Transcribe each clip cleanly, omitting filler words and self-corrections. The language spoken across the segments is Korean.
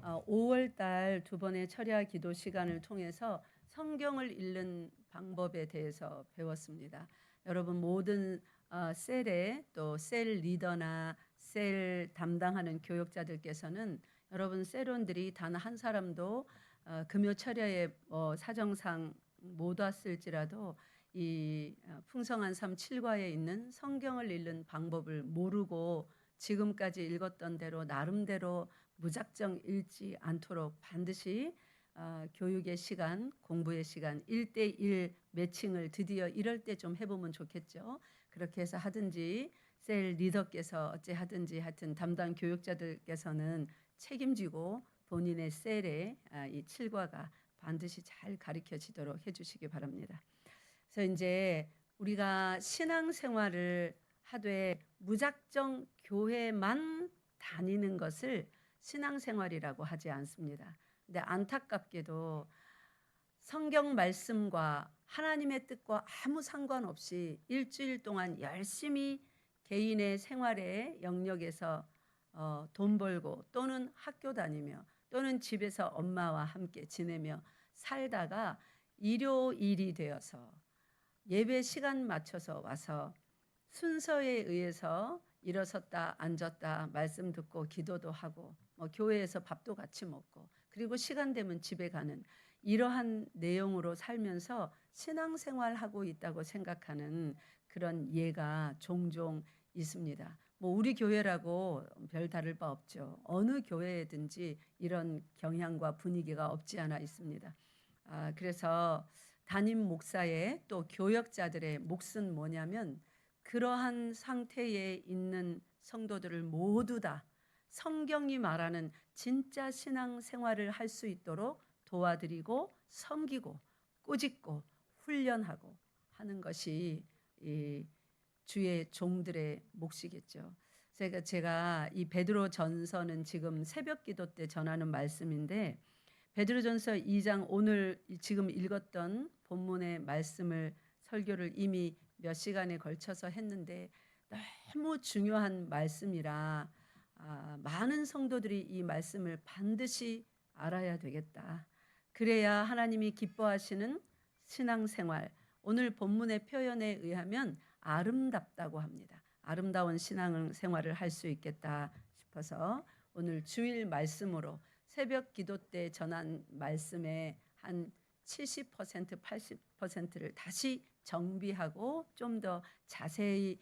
5월 달 두 번의 철야 기도 시간을 통해서 성경을 읽는 방법에 대해서 배웠습니다. 여러분 모든 셀에 또 셀 리더나 셀 담당하는 교역자들께서는 여러분 셀원들이 단 한 사람도 금요 철야에 사정상 못 왔을지라도 이 풍성한 삶 7과에 있는 성경을 읽는 방법을 모르고 지금까지 읽었던 대로 나름대로 무작정 읽지 않도록 반드시 교육의 시간, 공부의 시간, 1대1 매칭을 드디어 이럴 때 좀 해보면 좋겠죠. 그렇게 해서 하든지 셀 리더께서 어찌 하든지 하여튼 담당 교육자들께서는 책임지고 본인의 셀에 이 7과가 반드시 잘 가르쳐지도록 해주시기 바랍니다. 그래서 이제 우리가 신앙생활을 하되 무작정 교회만 다니는 것을 신앙생활이라고 하지 않습니다. 근데 안타깝게도 성경 말씀과 하나님의 뜻과 아무 상관없이 일주일 동안 열심히 개인의 생활의 영역에서 돈 벌고 또는 학교 다니며 또는 집에서 엄마와 함께 지내며 살다가 일요일이 되어서 예배 시간 맞춰서 와서 순서에 의해서 일어섰다 앉았다 말씀 듣고 기도도 하고 교회에서 밥도 같이 먹고 그리고 시간 되면 집에 가는 이러한 내용으로 살면서 신앙생활하고 있다고 생각하는 그런 예가 종종 있습니다. 우리 교회라고 별 다를 바 없죠. 어느 교회든지 이런 경향과 분위기가 없지 않아 있습니다. 그래서 담임 목사의 또 교역자들의 몫은 뭐냐면 그러한 상태에 있는 성도들을 모두 다 성경이 말하는 진짜 신앙 생활을 할 수 있도록 도와드리고 섬기고 꾸짖고 훈련하고 하는 것이 이 주의 종들의 몫이겠죠. 제가 이 베드로 전서는 지금 새벽 기도 때 전하는 말씀인데 베드로전서 2장 오늘 지금 읽었던 본문의 말씀을 설교를 이미 몇 시간에 걸쳐서 했는데 너무 중요한 말씀이라 많은 성도들이 이 말씀을 반드시 알아야 되겠다. 그래야 하나님이 기뻐하시는 신앙생활, 오늘 본문의 표현에 의하면 아름답다고 합니다. 아름다운 신앙생활을 할 수 있겠다 싶어서 오늘 주일 말씀으로 새벽 기도 때 전한 말씀의 한 70%, 80%를 다시 정비하고 좀 더 자세히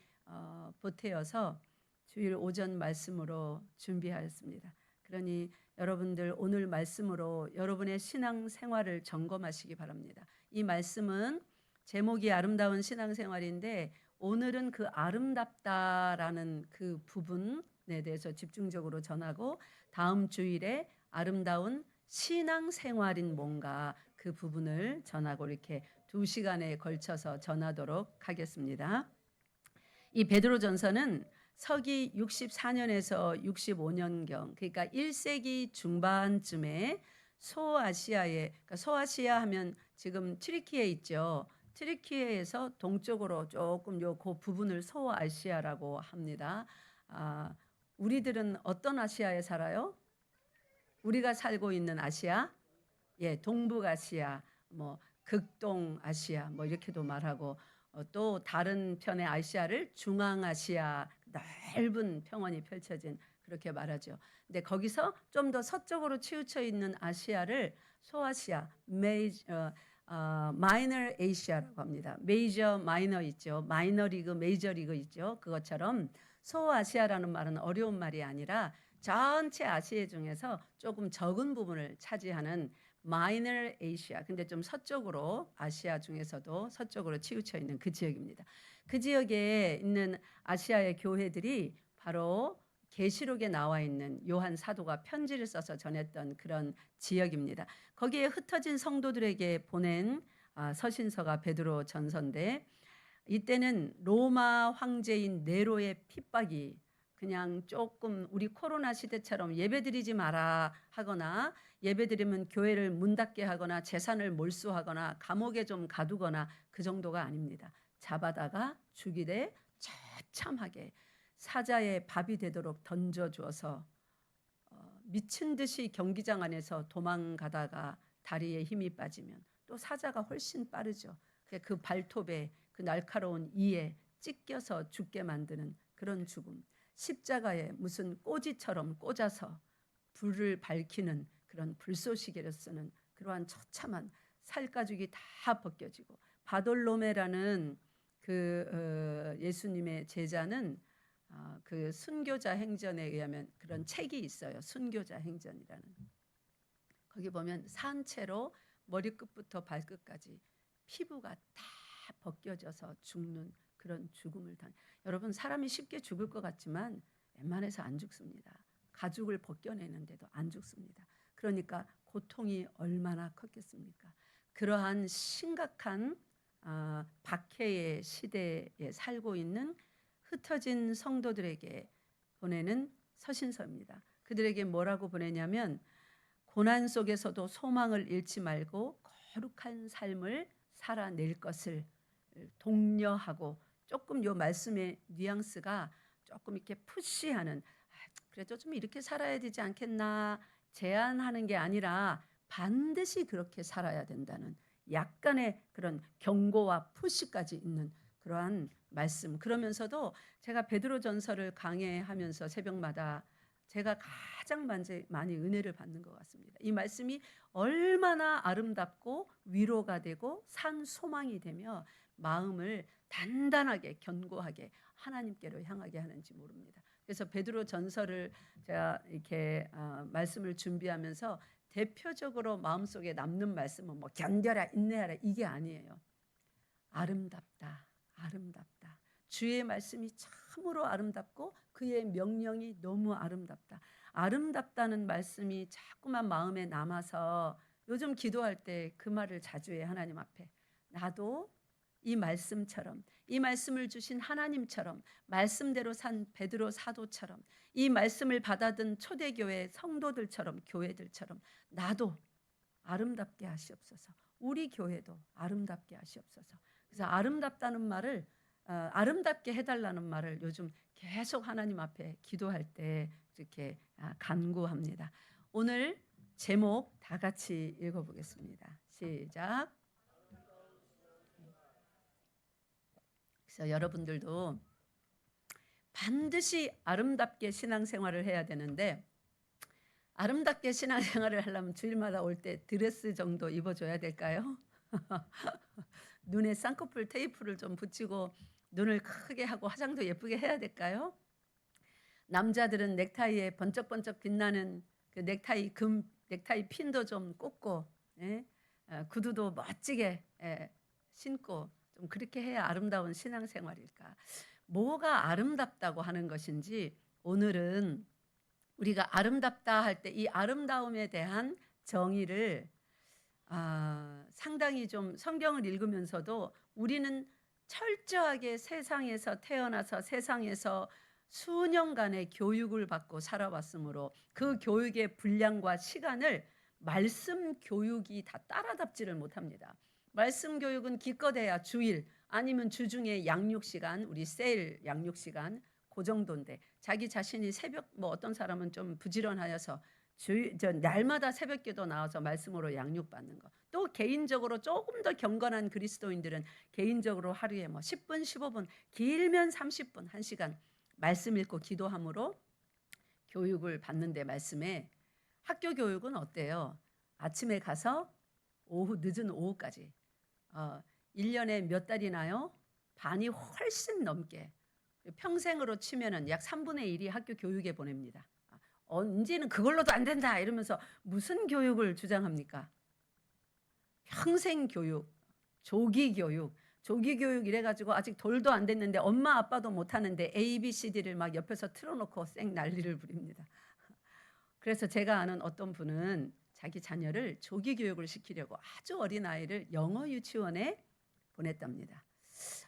보태어서 주일 오전 말씀으로 준비하였습니다. 그러니 여러분들 오늘 말씀으로 여러분의 신앙 생활을 점검하시기 바랍니다. 이 말씀은 제목이 아름다운 신앙생활인데 오늘은 그 아름답다라는 그 부분에 대해서 집중적으로 전하고 다음 주일에 아름다운 신앙생활인 뭔가 그 부분을 전하고 이렇게 2시간에 걸쳐서 전하도록 하겠습니다. 이 베드로전서는 서기 64년에서 65년경 그러니까 1세기 중반쯤에 소아시아에 그러니까 소아시아 하면 지금 튀르키예 있죠. 튀르키예에서 동쪽으로 조금 그 부분을 소아시아라고 합니다. 우리들은 어떤 아시아에 살아요? 우리가 살고 있는 아시아? 예, 동북아시아, 극동아시아 이렇게도 말하고 또 다른 편의 아시아를 중앙아시아 넓은 평원이 펼쳐진 그렇게 말하죠. 근데 거기서 좀 더 서쪽으로 치우쳐 있는 아시아를 소아시아, 마이너 아시아라고 합니다. 메이저, 마이너 있죠. 마이너 리그, 메이저 리그 있죠. 그것처럼 소아시아라는 말은 어려운 말이 아니라 전체 아시아 중에서 조금 적은 부분을 차지하는 마이너 아시아, 근데 좀 서쪽으로 아시아 중에서도 서쪽으로 치우쳐 있는 그 지역입니다. 그 지역에 있는 아시아의 교회들이 바로 계시록에 나와 있는 요한 사도가 편지를 써서 전했던 그런 지역입니다. 거기에 흩어진 성도들에게 보낸 서신서가 베드로 전서인데 이때는 로마 황제인 네로의 핍박이 그냥 조금 우리 코로나 시대처럼 예배드리지 마라 하거나 예배드리면 교회를 문 닫게 하거나 재산을 몰수하거나 감옥에 좀 가두거나 그 정도가 아닙니다. 잡아다가 죽이되 처참하게 사자의 밥이 되도록 던져주어서 미친 듯이 경기장 안에서 도망가다가 다리에 힘이 빠지면 또 사자가 훨씬 빠르죠. 그 발톱에 그 날카로운 이에 찢겨서 죽게 만드는 그런 죽음. 십자가에 무슨 꼬지처럼 꽂아서 불을 밝히는 그런 불쏘시개를 쓰는 그러한 처참한 살가죽이 다 벗겨지고, 바돌로메라는 그 예수님의 제자는 그 순교자 행전에 의하면 그런 책이 있어요. 순교자 행전이라는. 거기 보면 산채로 머리끝부터 발끝까지 피부가 다 벗겨져서 죽는 그런 죽음을 여러분, 사람이 쉽게 죽을 것 같지만 웬만해서 안 죽습니다. 가죽을 벗겨내는데도 안 죽습니다. 그러니까 고통이 얼마나 컸겠습니까? 그러한 심각한 박해의 시대에 살고 있는 흩어진 성도들에게 보내는 서신서입니다. 그들에게 뭐라고 보내냐면, 고난 속에서도 소망을 잃지 말고 거룩한 삶을 살아낼 것을 독려하고, 조금 요 말씀의 뉘앙스가 조금 이렇게 푸시하는, 그래도 좀 이렇게 살아야 되지 않겠나 제안하는 게 아니라 반드시 그렇게 살아야 된다는 약간의 그런 경고와 푸시까지 있는 그러한 말씀. 그러면서도 제가 베드로전서를 강해하면서 새벽마다 제가 가장 많이 은혜를 받는 것 같습니다. 이 말씀이 얼마나 아름답고 위로가 되고 산 소망이 되며 마음을 단단하게 견고하게 하나님께로 향하게 하는지 모릅니다. 그래서 베드로전서를 제가 이렇게 말씀을 준비하면서 대표적으로 마음속에 남는 말씀은 뭐 견뎌라, 인내하라, 이게 아니에요. 아름답다, 아름답다. 주의 말씀이 참으로 아름답고 그의 명령이 너무 아름답다. 아름답다는 말씀이 자꾸만 마음에 남아서 요즘 기도할 때 그 말을 자주 해요. 하나님 앞에, 나도 이 말씀처럼, 이 말씀을 주신 하나님처럼, 말씀대로 산 베드로 사도처럼, 이 말씀을 받아든 초대교회 성도들처럼, 교회들처럼 나도 아름답게 하시옵소서. 우리 교회도 아름답게 하시옵소서. 그래서 아름답다는 말을, 아름답게 해달라는 말을 요즘 계속 하나님 앞에 기도할 때 이렇게 간구합니다. 오늘 제목 다 같이 읽어보겠습니다. 시작. 그래서 여러분들도 반드시 아름답게 신앙생활을 해야 되는데, 아름답게 신앙생활을 하려면 주일마다 올 때 드레스 정도 입어줘야 될까요? 눈에 쌍꺼풀 테이프를 좀 붙이고 눈을 크게 하고 화장도 예쁘게 해야 될까요? 남자들은 넥타이에 번쩍번쩍 빛나는 그 넥타이 핀도 좀 꽂고, 구두도 멋지게 신고, 좀 그렇게 해야 아름다운 신앙생활일까? 뭐가 아름답다고 하는 것인지, 오늘은 우리가 아름답다 할 때 이 아름다움에 대한 정의를 상당히 좀 성경을 읽으면서도, 우리는 철저하게 세상에서 태어나서 세상에서 수년간의 교육을 받고 살아왔으므로 그 교육의 분량과 시간을 말씀 교육이 다 따라잡지를 못합니다. 말씀 교육은 기껏해야 주일 아니면 주중에 양육시간, 우리 세일 양육시간 그 정도인데, 자기 자신이 새벽, 뭐 어떤 사람은 좀 부지런하여서 날마다 새벽기도 나와서 말씀으로 양육받는 거. 또 개인적으로 조금 더 경건한 그리스도인들은 개인적으로 하루에 뭐 10분, 15분, 길면 30분, 1시간 말씀 읽고 기도함으로 교육을 받는데, 말씀에 학교 교육은 어때요? 아침에 가서 늦은 오후까지 1년에 몇 달이나요? 반이 훨씬 넘게, 평생으로 치면은 약 3분의 1이 학교 교육에 보냅니다. 언제는 그걸로도 안 된다 이러면서 무슨 교육을 주장합니까? 평생 교육, 조기 교육 이래가지고 아직 돌도 안 됐는데 엄마 아빠도 못하는데 ABCD를 막 옆에서 틀어놓고 쌩 난리를 부립니다. 그래서 제가 아는 어떤 분은 자기 자녀를 조기 교육을 시키려고 아주 어린 아이를 영어 유치원에 보냈답니다.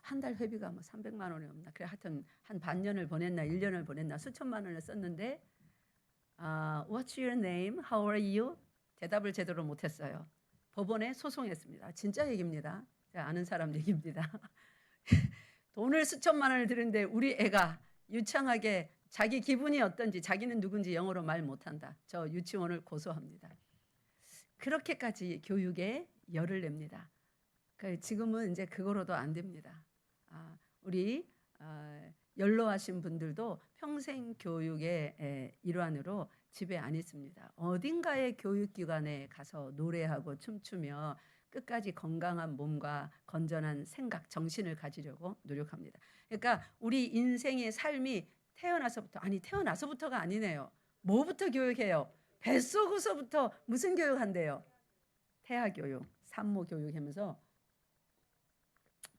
한 달 회비가 뭐 300만 원이 없나, 그래 하여튼 한 반년을 보냈나 1년을 보냈나 수천만 원을 썼는데, What's your name? How are you? 대답을 제대로 못했어요. 법원에 소송했습니다. 진짜 얘기입니다. 제가 아는 사람 얘기입니다. 돈을 수천만 원을 드는데 우리 애가 유창하게 자기 기분이 어떤지, 자기는 누군지 영어로 말 못한다. 저 유치원을 고소합니다. 그렇게까지 교육에 열을 냅니다. 지금은 이제 그거로도 안 됩니다. 우리 연로하신 분들도 평생 교육의 일환으로 집에 안 있습니다. 어딘가의 교육기관에 가서 노래하고 춤추며 끝까지 건강한 몸과 건전한 생각, 정신을 가지려고 노력합니다. 그러니까 우리 인생의 삶이 태어나서부터가 아니네요. 뭐부터 교육해요? 뱃속에서부터 무슨 교육한대요? 태아교육, 산모교육 하면서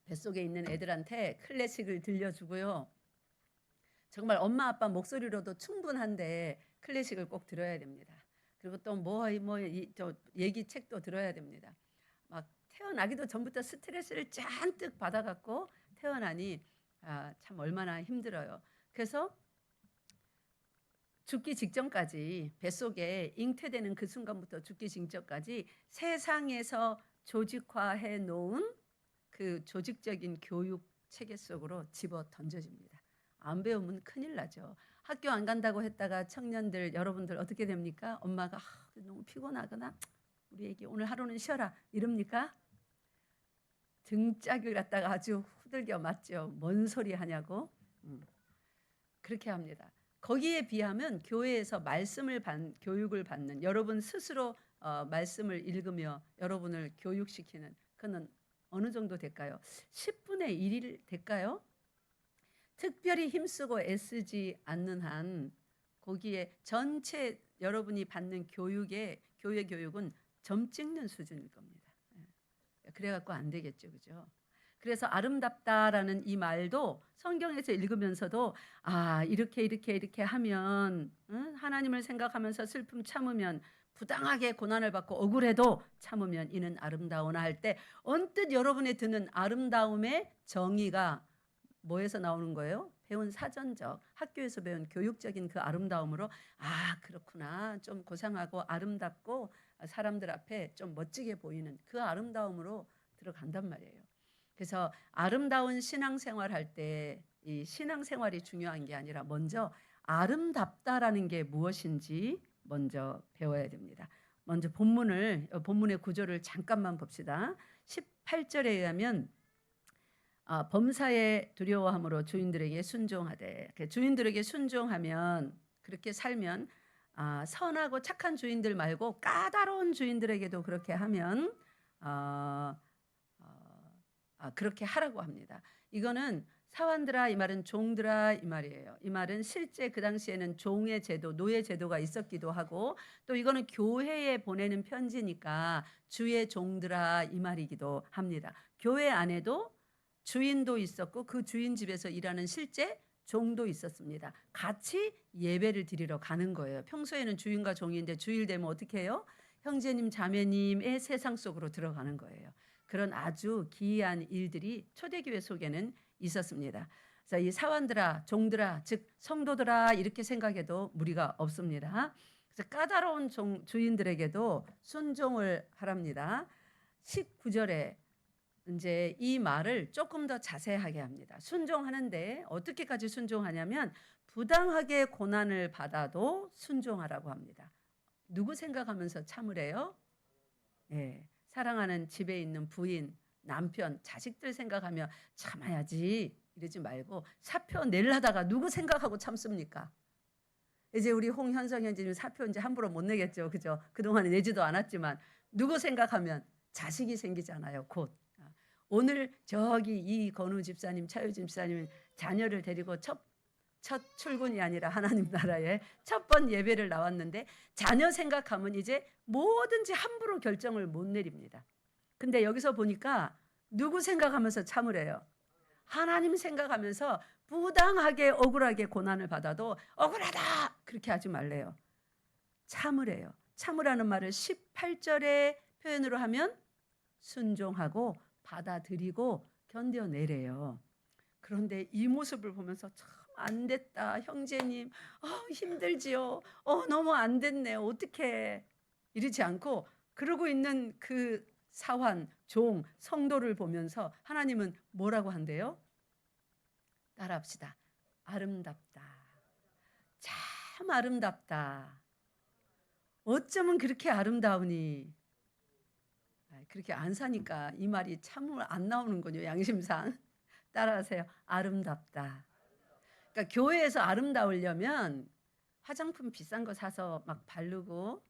뱃속에 있는 애들한테 클래식을 들려주고요. 정말 엄마 아빠 목소리로도 충분한데 클래식을 꼭 들어야 됩니다. 그리고 또 저 얘기책도 들어야 됩니다. 막 태어나기도 전부터 스트레스를 잔뜩 받아갖고 태어나니 참 얼마나 힘들어요. 그래서 죽기 직전까지, 뱃속에 잉태되는 그 순간부터 죽기 직전까지 세상에서 조직화해 놓은 그 조직적인 교육 체계 속으로 집어 던져집니다. 안 배우면 큰일 나죠. 학교 안 간다고 했다가 청년들, 여러분들 어떻게 됩니까? 엄마가 너무 피곤하거나 우리 애기 오늘 하루는 쉬어라 이럽니까? 등짝을 갖다가 아주 후들겨 맞죠. 뭔 소리 하냐고. 그렇게 합니다. 거기에 비하면 교회에서 교육을 받는, 여러분 스스로 말씀을 읽으며 여러분을 교육시키는, 그는 어느 정도 될까요? 10분의 1이 될까요? 특별히 힘쓰고 애쓰지 않는 한 거기에 전체 여러분이 받는 교회 교육은 점 찍는 수준일 겁니다. 그래갖고 안 되겠죠, 그죠? 그래서 아름답다라는 이 말도 성경에서 읽으면서도 이렇게 하면, 하나님을 생각하면서 슬픔 참으면, 부당하게 고난을 받고 억울해도 참으면 이는 아름다우나 할 때 언뜻 여러분에 드는 아름다움의 정의가 뭐에서 나오는 거예요? 배운 사전적, 학교에서 배운 교육적인 그 아름다움으로 그렇구나, 좀 고상하고 아름답고 사람들 앞에 좀 멋지게 보이는 그 아름다움으로 들어간단 말이에요. 그래서 아름다운 신앙생활 할 때 이 신앙생활이 중요한 게 아니라 먼저 아름답다라는 게 무엇인지 먼저 배워야 됩니다. 먼저 본문의 구조를 잠깐만 봅시다. 18절에 의하면 범사에 두려워함으로 주인들에게 순종하되, 주인들에게 순종하면, 그렇게 살면, 선하고 착한 주인들 말고 까다로운 주인들에게도 그렇게 하면 그렇게 하라고 합니다. 이거는 사환들아 이 말은 종들아 이 말이에요. 이 말은 실제 그 당시에는 종의 제도, 노예 제도가 있었기도 하고, 또 이거는 교회에 보내는 편지니까 주의 종들아 이 말이기도 합니다. 교회 안에도 주인도 있었고 그 주인 집에서 일하는 실제 종도 있었습니다. 같이 예배를 드리러 가는 거예요. 평소에는 주인과 종인데 주일 되면 어떻게 해요? 형제님 자매님의 세상 속으로 들어가는 거예요. 그런 아주 기이한 일들이 초대교회 속에는 있었습니다. 그래서 이 사환들아, 종들아, 즉 성도들아 이렇게 생각해도 무리가 없습니다. 그래서 까다로운 주인들에게도 순종을 하랍니다. 19절에 이제 이 말을 조금 더 자세하게 합니다. 순종하는데 어떻게까지 순종하냐면 부당하게 고난을 받아도 순종하라고 합니다. 누구 생각하면서 참으래요? 사랑하는 집에 있는 부인, 남편, 자식들 생각하며 참아야지 이러지 말고 사표 내려다가 누구 생각하고 참습니까? 이제 우리 홍현성 현지님 사표 이제 함부로 못 내겠죠, 그죠? 그동안에 내지도 않았지만 누구 생각하면 자식이 생기잖아요, 곧. 오늘 저기 이건우 집사님, 차유 집사님 자녀를 데리고 첫 출근이 아니라 하나님 나라에 첫 번 예배를 나왔는데 자녀 생각하면 이제 뭐든지 함부로 결정을 못 내립니다. 근데 여기서 보니까 누구 생각하면서 참으래요? 하나님 생각하면서 부당하게 억울하게 고난을 받아도 억울하다 그렇게 하지 말래요. 참으래요. 참으라는 말을 18절의 표현으로 하면 순종하고 받아들이고 견뎌내래요. 그런데 이 모습을 보면서 참 안 됐다 형제님, 힘들지요, 너무 안 됐네요, 어떡해 이러지 않고 그러고 있는 그 사환, 종, 성도를 보면서 하나님은 뭐라고 한대요? 따라합시다. 아름답다. 참 아름답다. 어쩌면 그렇게 아름다우니. 그렇게 안 사니까 이 말이 참으로 안 나오는군요. 양심상. 따라하세요. 아름답다. 그러니까 교회에서 아름다우려면 화장품 비싼 거 사서 막 바르고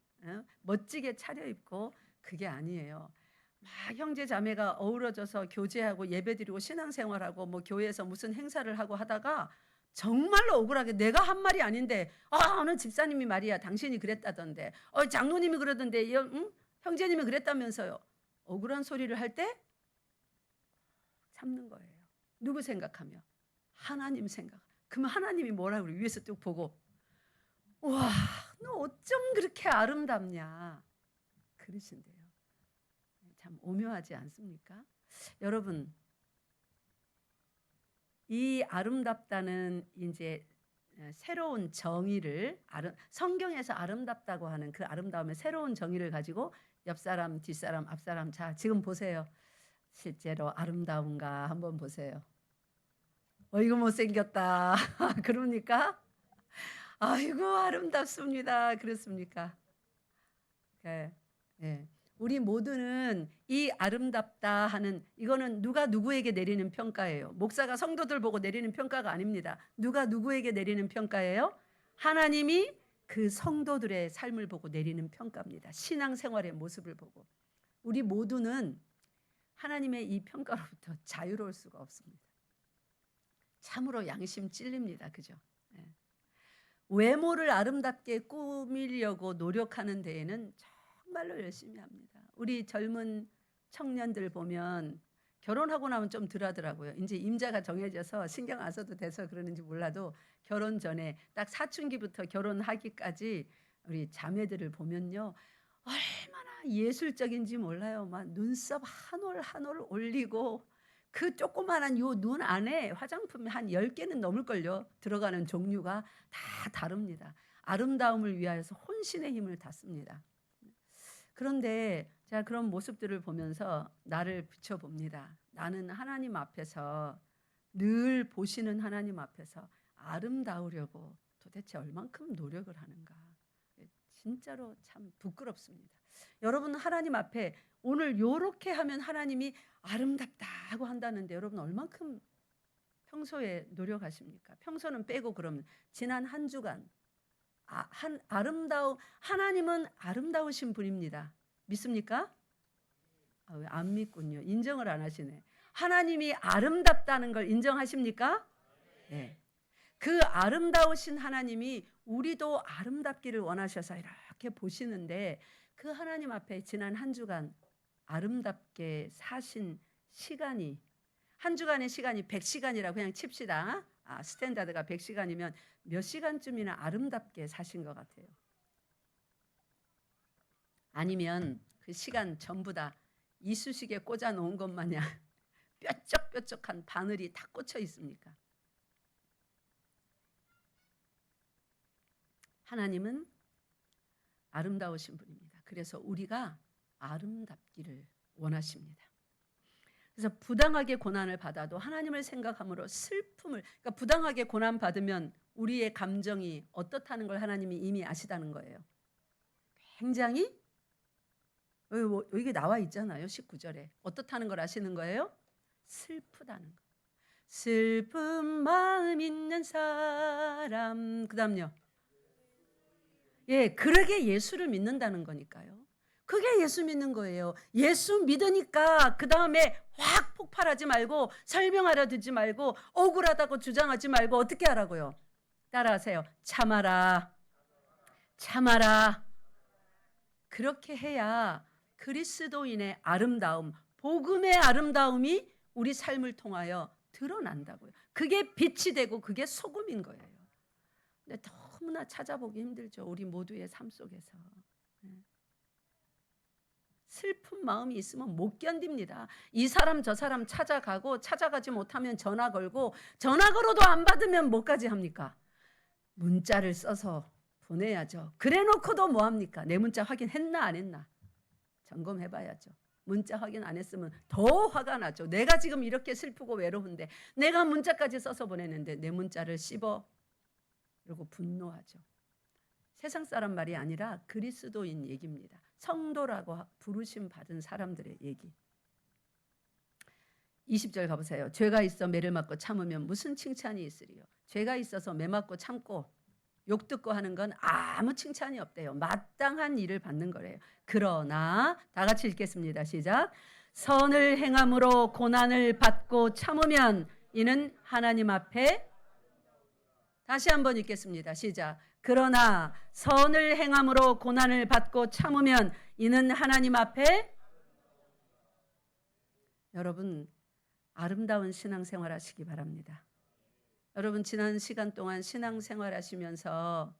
멋지게 차려입고 그게 아니에요. 막 형제 자매가 어우러져서 교제하고 예배드리고 신앙생활하고 뭐 교회에서 무슨 행사를 하고 하다가 정말로 억울하게 내가 한 말이 아닌데 어느 집사님이 말이야 당신이 그랬다던데 장로님이 그러던데 형제님이 그랬다면서요. 억울한 소리를 할 때 참는 거예요. 누구 생각하며? 하나님 생각. 그러면 하나님이 뭐라고 그래? 위에서 쭉 보고 와, 너 어쩜 그렇게 아름답냐 그러신대요. 참 오묘하지 않습니까? 여러분, 이 아름답다는 이제 새로운 정의를 성경에서 아름답다고 하는 그 아름다움의 새로운 정의를 가지고 옆 사람, 뒷 사람, 앞 사람, 자 지금 보세요. 실제로 아름다운가 한번 보세요. 이거 못생겼다. 그럽니까? 아이고 아름답습니다. 그렇습니까? 네. 우리 모두는 이 아름답다 하는 이거는 누가 누구에게 내리는 평가예요. 목사가 성도들 보고 내리는 평가가 아닙니다. 누가 누구에게 내리는 평가예요? 하나님이 그 성도들의 삶을 보고 내리는 평가입니다. 신앙생활의 모습을 보고. 우리 모두는 하나님의 이 평가로부터 자유로울 수가 없습니다. 참으로 양심 찔립니다. 그죠? 외모를 아름답게 꾸미려고 노력하는 데에는 정말로 열심히 합니다. 우리 젊은 청년들 보면 결혼하고 나면 좀 덜하더라고요. 이제 임자가 정해져서 신경 안 써도 돼서 그러는지 몰라도 결혼 전에 딱 사춘기부터 결혼하기까지 우리 자매들을 보면요. 얼마나 예술적인지 몰라요. 막 눈썹 한 올 한 올 올리고 그 조그만한 요 눈 안에 화장품이 한 10개는 넘을걸요. 들어가는 종류가 다 다릅니다. 아름다움을 위하여서 혼신의 힘을 다 씁니다. 그런데 제가 그런 모습들을 보면서 나를 비춰봅니다. 나는 하나님 앞에서 늘 보시는 하나님 앞에서 아름다우려고 도대체 얼만큼 노력을 하는가. 진짜로 참 부끄럽습니다. 여러분 하나님 앞에 오늘 요렇게 하면 하나님이 아름답다 하고 한다는데 여러분 얼만큼 평소에 노력하십니까? 평소는 빼고 그러면 지난 한 주간 하나님은 아름다우신 분입니다. 믿습니까? 왜 안 믿군요. 인정을 안 하시네. 하나님이 아름답다는 걸 인정하십니까? 네. 그 아름다우신 하나님이 우리도 아름답기를 원하셔서 이렇게 보시는데 그 하나님 앞에 지난 한 주간 아름답게 사신 시간이 한 주간의 시간이 100시간이라고 그냥 칩시다. 스탠다드가 100시간이면 몇 시간쯤이나 아름답게 사신 것 같아요? 아니면 그 시간 전부 다 이쑤시개 꽂아 놓은 것 마냥 뾰족뾰족한 바늘이 다 꽂혀 있습니까? 하나님은 아름다우신 분입니다. 그래서 우리가 아름답기를 원하십니다. 그래서 부당하게 고난을 받아도 하나님을 생각함으로 슬픔을, 그러니까 부당하게 고난 받으면 우리의 감정이 어떻다는 걸 하나님이 이미 아시다는 거예요. 굉장히 여기 나와 있잖아요. 19절에 어떻다는 걸 아시는 거예요? 슬프다는 거. 슬픈 마음 있는 사람. 그 다음요. 그러게 예수를 믿는다는 거니까요. 그게 예수 믿는 거예요. 예수 믿으니까 그 다음에 확 폭발하지 말고 설명하려 듣지 말고 억울하다고 주장하지 말고 어떻게 하라고요? 따라하세요. 참아라. 참아라. 그렇게 해야 그리스도인의 아름다움, 복음의 아름다움이 우리 삶을 통하여 드러난다고요. 그게 빛이 되고 그게 소금인 거예요. 근데 너무나 찾아보기 힘들죠. 우리 모두의 삶 속에서. 슬픈 마음이 있으면 못 견딥니다. 이 사람 저 사람 찾아가고 찾아가지 못하면 전화 걸고 전화 걸어도 안 받으면 뭐까지 합니까? 문자를 써서 보내야죠. 그래 놓고도 뭐합니까? 내 문자 확인했나 안 했나? 점검해봐야죠. 문자 확인 안 했으면 더 화가 나죠. 내가 지금 이렇게 슬프고 외로운데 내가 문자까지 써서 보냈는데 내 문자를 씹어. 그리고 분노하죠. 세상 사람 말이 아니라 그리스도인 얘기입니다. 성도라고 부르심 받은 사람들의 얘기. 20절 가보세요. 죄가 있어 매를 맞고 참으면 무슨 칭찬이 있으리요. 죄가 있어서 매 맞고 참고 욕 듣고 하는 건 아무 칭찬이 없대요. 마땅한 일을 받는 거래요. 그러나 다 같이 읽겠습니다. 시작. 선을 행함으로 고난을 받고 참으면 이는 하나님 앞에, 다시 한번 읽겠습니다. 시작. 그러나 선을 행함으로 고난을 받고 참으면 이는 하나님 앞에, 여러분 아름다운 신앙생활 하시기 바랍니다. 여러분 지난 시간 동안 신앙생활 하시면서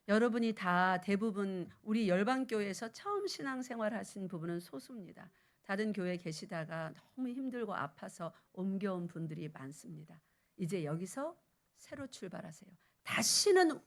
여러분이 다 대부분 우리 열방교회에서 처음 신앙생활 하신 부분은 소수입니다. 다른 교회 계시다가 너무 힘들고 아파서 옮겨온 분들이 많습니다. 이제 여기서 새로 출발하세요. 다시는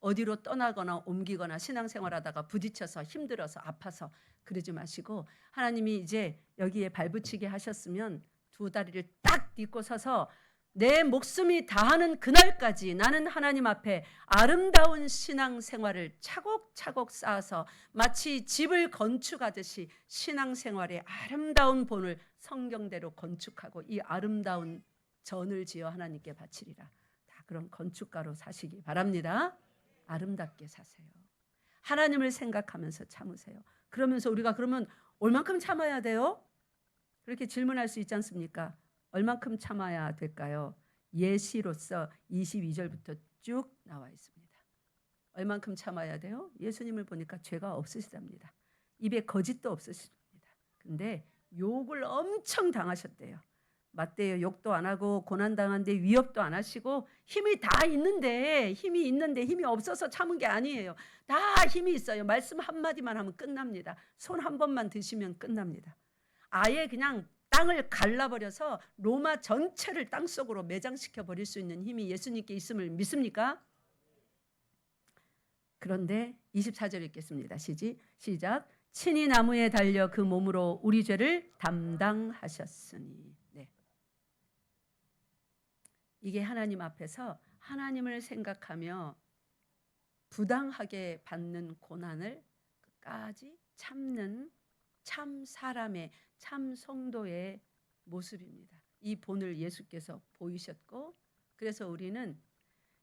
어디로 떠나거나 옮기거나 신앙생활하다가 부딪혀서 힘들어서 아파서 그러지 마시고, 하나님이 이제 여기에 발붙이게 하셨으면 두 다리를 딱 딛고 서서 내 목숨이 다하는 그날까지 나는 하나님 앞에 아름다운 신앙생활을 차곡차곡 쌓아서 마치 집을 건축하듯이 신앙생활의 아름다운 본을 성경대로 건축하고 이 아름다운 전을 지어 하나님께 바치리라. 다 그런 건축가로 사시기 바랍니다. 아름답게 사세요. 하나님을 생각하면서 참으세요. 그러면서 우리가 그러면 얼만큼 참아야 돼요? 그렇게 질문할 수 있지 않습니까? 얼만큼 참아야 될까요? 예시로서 22절부터 쭉 나와 있습니다. 얼만큼 참아야 돼요? 예수님을 보니까 죄가 없으시답니다. 입에 거짓도 없으십니다. 근데 욕을 엄청 당하셨대요. 맞대요. 욕도 안 하고 고난당한데 위협도 안 하시고 힘이 다 있는데 힘이 없어서 참은 게 아니에요. 다 힘이 있어요. 말씀 한마디만 하면 끝납니다. 손 한 번만 드시면 끝납니다. 아예 그냥 땅을 갈라버려서 로마 전체를 땅속으로 매장시켜 버릴 수 있는 힘이 예수님께 있음을 믿습니까? 그런데 24절 읽겠습니다. 시작. 친히 나무에 달려 그 몸으로 우리 죄를 담당하셨으니. 네. 이게 하나님 앞에서 하나님을 생각하며 부당하게 받는 고난을 끝까지 참는 참 사람의, 참 성도의 모습입니다. 이 본을 예수께서 보이셨고, 그래서 우리는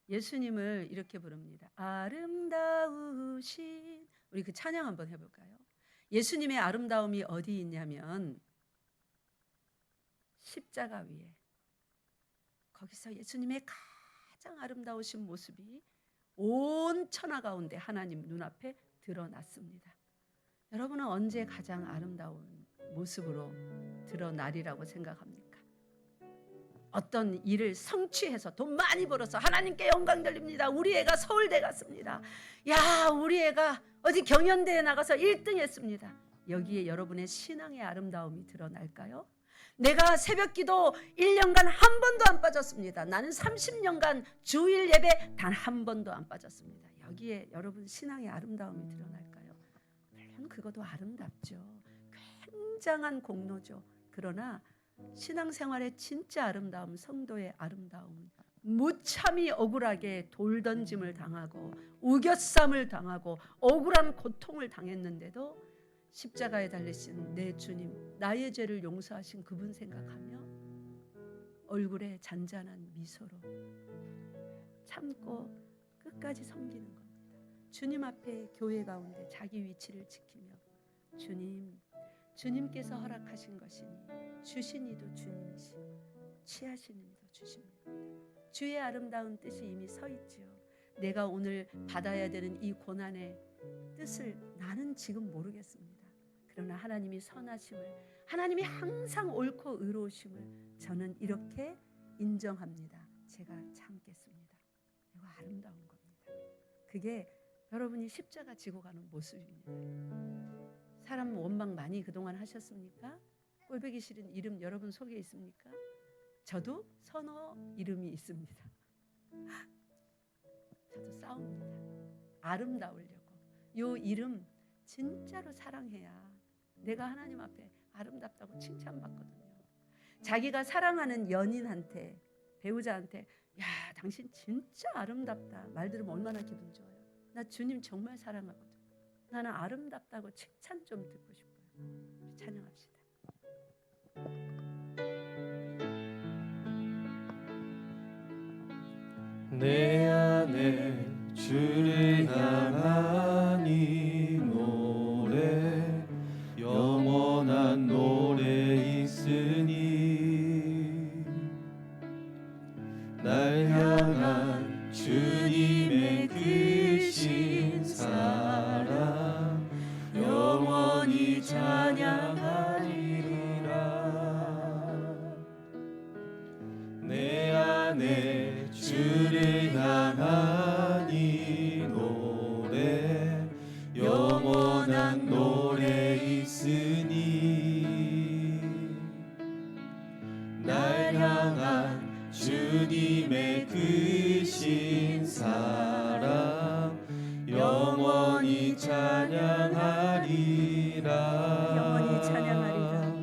예수님을 이렇게 부릅니다. 아름다우신, 우리 그 찬양 한번 해볼까요? 예수님의 아름다움이 어디 있냐면 십자가 위에, 거기서 예수님의 가장 아름다우신 모습이 온 천하 가운데 하나님 눈앞에 드러났습니다. 여러분은 언제 가장 아름다운 모습으로 드러나리라고 생각합니까? 어떤 일을 성취해서 돈 많이 벌어서 하나님께 영광 돌립니다. 우리 애가 서울대 갔습니다. 야, 우리 애가 어디 경연대회 나가서 1등 했습니다. 여기에 여러분의 신앙의 아름다움이 드러날까요? 내가 새벽기도 1년간 한 번도 안 빠졌습니다. 나는 30년간 주일 예배 단 한 번도 안 빠졌습니다. 여기에 여러분 신앙의 아름다움이 드러날까요? 물론 그것도 아름답죠. 굉장한 공로죠. 그러나 신앙생활의 진짜 아름다움, 성도의 아름다움은 무참히 억울하게 돌던짐을 당하고 우겨쌈을 당하고 억울한 고통을 당했는데도 십자가에 달리신 내 주님, 나의 죄를 용서하신 그분 생각하며 얼굴에 잔잔한 미소로 참고 끝까지 섬기는 겁니다. 주님 앞에 교회 가운데 자기 위치를 지키며 주님께서 허락하신 것이니 주신 이도 주님이시고 취하시는 이도 주십니다. 주의 아름다운 뜻이 이미 서 있지요. 내가 오늘 받아야 되는 이 고난의 뜻을 나는 지금 모르겠습니다. 그러나 하나님이 선하심을, 하나님이 항상 옳고 의로우심을 저는 이렇게 인정합니다. 제가 참겠습니다. 이거 아름다운 겁니다. 그게 여러분이 십자가 지고 가는 모습입니다. 사람 원망 많이 그동안 하셨습니까? 꼴보기 싫은 이름 여러분 속에 있습니까? 저도 서너 이름이 있습니다. 저도 싸웁니다. 아름다우려고. 요 이름 진짜로 사랑해야 내가 하나님 앞에 아름답다고 칭찬받거든요. 자기가 사랑하는 연인한테, 배우자한테 야, 당신 진짜 아름답다 말 들으면 얼마나 기분 좋아요. 나 주님 정말 사랑하거든. 나는 아름답다고 칭찬 좀 듣고 싶어요. 우리 찬양합시다. 내 안에 주를 향한 이 노래 영원한 노래 있으니 날 향한 주님의 크신 사랑 영원히 찬양하리라. 내 안에 주를 향한 이 노래 영원한 노래 있으니 날 향한 주님의 크신 사랑 영원히 찬양하리라. 영원히 찬양하리라.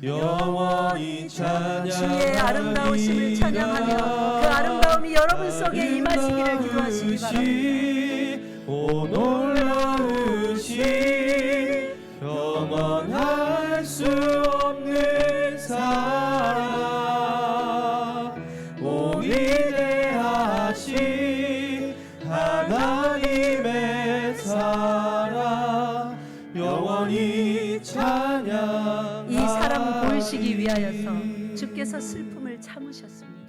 영원히 찬양하리라. 주의 아름다우심을 찬양하며 그 아름다움이 여러분 속에 임하시기를 기도하시기 바랍니다. 오 놀라우신 영원할 수 없는 사랑 오 위대하신 하나님의 사랑 영원히 찬양. 이 사랑 보이시기 위하여서 주께서 슬픔을 참으셨습니다.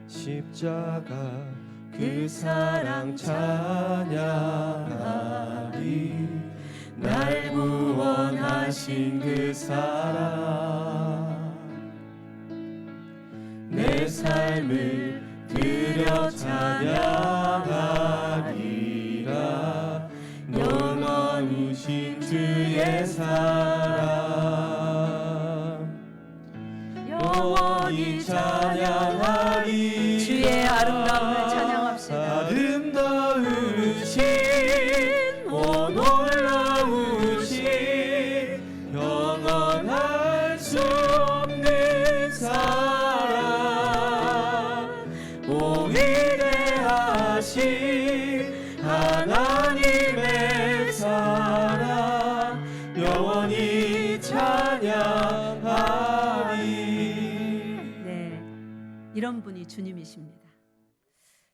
십자가 그 사랑 찬양하리. 날 구원하신 그 사랑 내 삶을 드려 찬양하리라. 놀라우신 주의 사랑 영원히 찬양하리. 주의 아름다움을 찬양합시다. 아름다우신 오 놀라우신 영원할 수 없는 사랑 오 위대하신 하나님의 사랑 영원히 찬양하리. 네, 이런 분이 주님이십니다.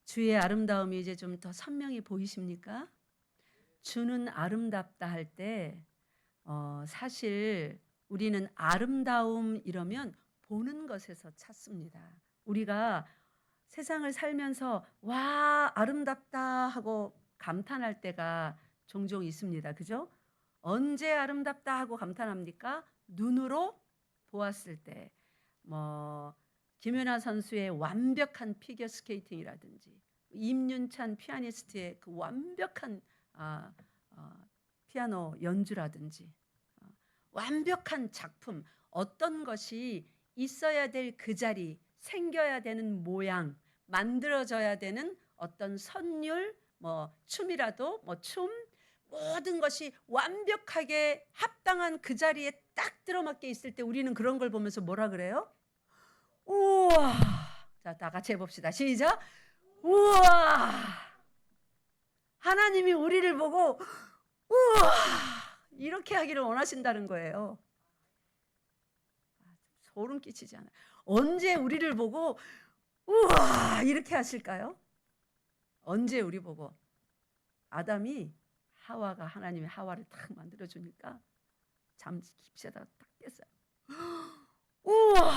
주의 아름다움이 이제 좀 더 선명히 보이십니까? 주는 아름답다 할 때 사실 우리는 아름다움 이러면 보는 것에서 찾습니다. 우리가 세상을 살면서 와 아름답다 하고 감탄할 때가 종종 있습니다. 그죠? 언제 아름답다 하고 감탄합니까? 눈으로 보았을 때 김연아 선수의 완벽한 피겨 스케이팅이라든지 임윤찬 피아니스트의 그 완벽한 피아노 연주라든지 완벽한 작품, 어떤 것이 있어야 될 그 자리, 생겨야 되는 모양, 만들어져야 되는 어떤 선율, 춤이라도 춤, 모든 것이 완벽하게 합당한 그 자리에 딱 들어맞게 있을 때 우리는 그런 걸 보면서 뭐라 그래요? 우와! 자, 다 같이 해봅시다. 시작! 우와! 하나님이 우리를 보고 우와! 이렇게 하기를 원하신다는 거예요. 소름 끼치지 않아요? 언제 우리를 보고 우와! 이렇게 하실까요? 언제 우리 보고? 하나님이 하와를 딱 만들어주니까 잠시 깊이 자다가 딱 깼어요. 우와!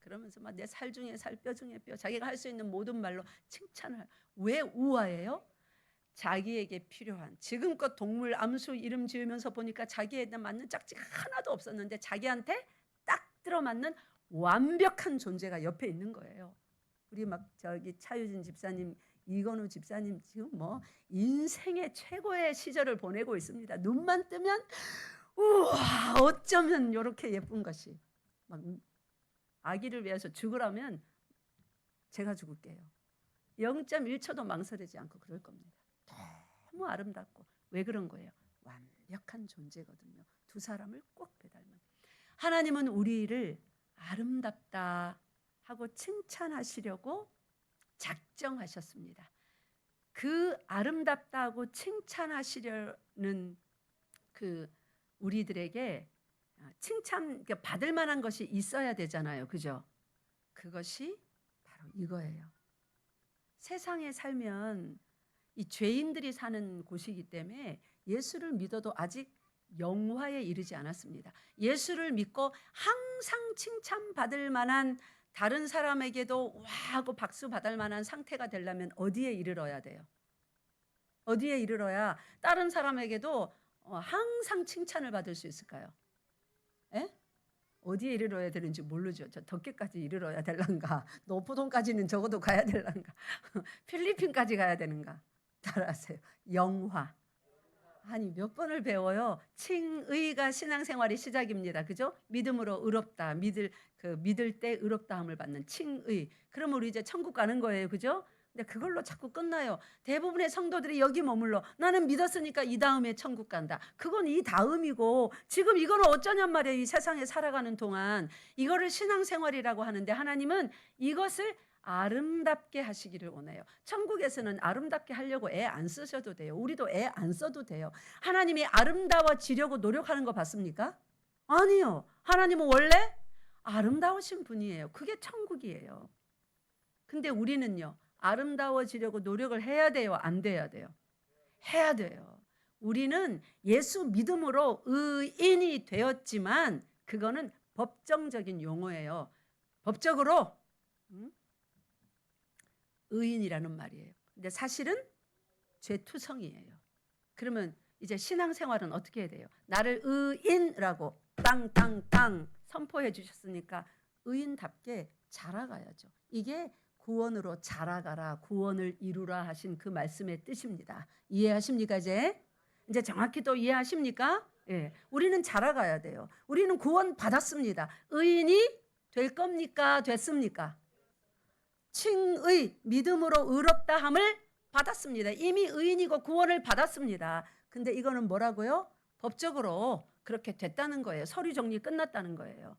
그러면서 막 내 살 중에 살, 뼈 중에 뼈, 자기가 할 수 있는 모든 말로 칭찬을. 왜 우아해요? 자기에게 필요한, 지금껏 동물 암수 이름 지으면서 보니까 자기에게 맞는 짝지가 하나도 없었는데 자기한테 딱 들어맞는 완벽한 존재가 옆에 있는 거예요. 우리 차유진 집사님, 이건우 집사님 지금 인생의 최고의 시절을 보내고 있습니다. 눈만 뜨면 우와, 어쩌면 이렇게 예쁜 것이. 아기를 위해서 죽으라면 제가 죽을게요. 0.1초도 망설이지 않고 그럴 겁니다. 너무 아름답고. 왜 그런 거예요? 완벽한 존재거든요. 두 사람을 꼭 배닮은. 하나님은 우리를 아름답다 하고 칭찬하시려고 작정하셨습니다. 그 아름답다고 칭찬하시려는 그 우리들에게 칭찬 그러니까 받을 만한 것이 있어야 되잖아요. 그죠? 그것이 바로 이거예요. 세상에 살면 이 죄인들이 사는 곳이기 때문에 예수를 믿어도 아직 영화에 이르지 않았습니다. 예수를 믿고 항상 칭찬받을 만한 다른 사람에게도 와 하고 박수 받을 만한 상태가 되려면 어디에 이르러야 돼요? 어디에 이르러야 다른 사람에게도 항상 칭찬을 받을 수 있을까요? 에? 어디에 이르러야 되는지 모르죠. 저 덕계까지 이르러야 될란가? 노포동까지는 적어도 가야 될란가? 필리핀까지 가야 되는가? 따라하세요. 영화. 아니 몇 번을 배워요. 칭의가 신앙생활의 시작입니다. 그죠? 믿음으로 의롭다. 믿을 때 의롭다함을 받는 칭의. 그러면 우리 이제 천국 가는 거예요. 그죠? 근데 그걸로 자꾸 끝나요. 대부분의 성도들이 여기 머물러. 나는 믿었으니까 이 다음에 천국 간다. 그건 이 다음이고 지금 이거는 어쩌냔 말이에요. 이 세상에 살아가는 동안 이거를 신앙생활이라고 하는데 하나님은 이것을 아름답게 하시기를 원해요. 천국에서는 아름답게 하려고 애 안 쓰셔도 돼요. 우리도 애 안 써도 돼요. 하나님이 아름다워지려고 노력하는 거 봤습니까? 아니요. 하나님은 원래 아름다우신 분이에요. 그게 천국이에요. 근데 우리는요. 아름다워지려고 노력을 해야 돼요? 안 돼야 돼요? 해야 돼요. 우리는 예수 믿음으로 의인이 되었지만 그거는 법정적인 용어예요. 법적으로 의인이라는 말이에요. 근데 사실은 죄투성이에요. 그러면 이제 신앙생활은 어떻게 해야 돼요? 나를 의인이라고 땅땅땅 선포해 주셨으니까 의인답게 자라가야죠. 이게 구원으로 자라가라, 구원을 이루라 하신 그 말씀의 뜻입니다. 이해하십니까 이제? 이제 정확히 또 이해하십니까? 예, 우리는 자라가야 돼요. 우리는 구원 받았습니다. 의인이 될 겁니까? 됐습니까? 칭의, 믿음으로 의롭다함을 받았습니다. 이미 의인이고 구원을 받았습니다. 근데 이거는 뭐라고요? 법적으로 그렇게 됐다는 거예요. 서류 정리 끝났다는 거예요.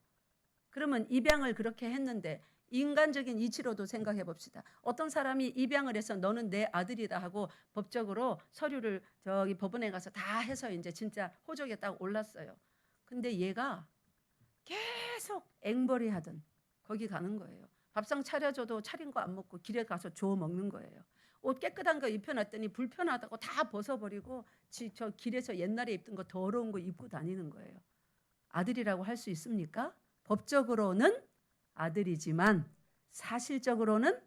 그러면 입양을 그렇게 했는데 인간적인 이치로도 생각해 봅시다. 어떤 사람이 입양을 해서 너는 내 아들이다 하고 법적으로 서류를 저기 법원에 가서 다 해서 이제 진짜 호적에 딱 올랐어요. 근데 얘가 계속 앵벌이 하던 거기 가는 거예요. 밥상 차려줘도 차린 거 안 먹고 길에 가서 주워 먹는 거예요. 옷 깨끗한 거 입혀놨더니 불편하다고 다 벗어버리고 저 길에서 옛날에 입던 거 더러운 거 입고 다니는 거예요. 아들이라고 할 수 있습니까? 법적으로는 아들이지만 사실적으로는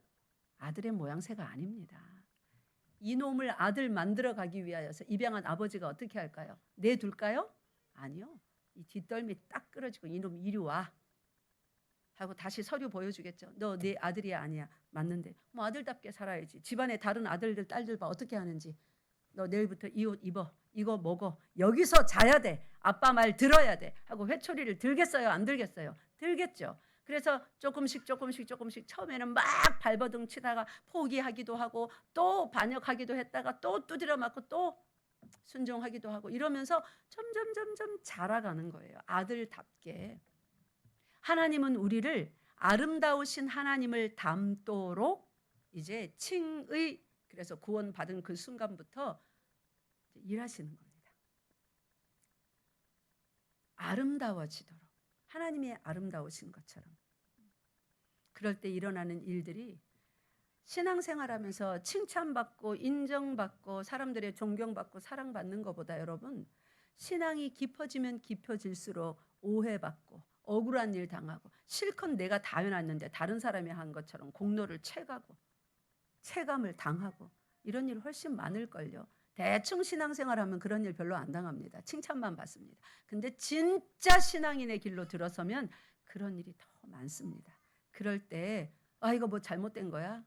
아들의 모양새가 아닙니다. 이놈을 아들 만들어 가기 위하여서 입양한 아버지가 어떻게 할까요? 내둘까요? 아니요. 이 뒷덜미 딱 끌어지고 이놈 이리 와 하고 다시 서류 보여주겠죠. 너 내 아들이 아니야. 맞는데 뭐 아들답게 살아야지. 집안에 다른 아들들 딸들 봐 어떻게 하는지. 너 내일부터 이 옷 입어. 이거 먹어. 여기서 자야 돼. 아빠 말 들어야 돼. 하고 회초리를 들겠어요? 안 들겠어요? 들겠죠. 그래서 조금씩 처음에는 막 발버둥 치다가 포기하기도 하고 또 반역하기도 했다가 또 두드려 맞고 또 순종하기도 하고 이러면서 점점 자라가는 거예요. 아들답게. 하나님은 우리를 아름다우신 하나님을 닮도록 이제 칭의 그래서 구원받은 그 순간부터 일하시는 겁니다. 아름다워지도록 하나님이 아름다우신 것처럼. 그럴 때 일어나는 일들이 신앙생활하면서 칭찬받고 인정받고 사람들의 존경받고 사랑받는 것보다 여러분 신앙이 깊어지면 깊어질수록 오해받고 억울한 일 당하고 실컷 내가 다 해놨는데 다른 사람이 한 것처럼 공로를 채가고 체감을 당하고 이런 일 훨씬 많을걸요. 대충 신앙생활하면 그런 일 별로 안 당합니다. 칭찬만 받습니다. 근데 진짜 신앙인의 길로 들어서면 그런 일이 더 많습니다. 그럴 때 이거 뭐 잘못된 거야?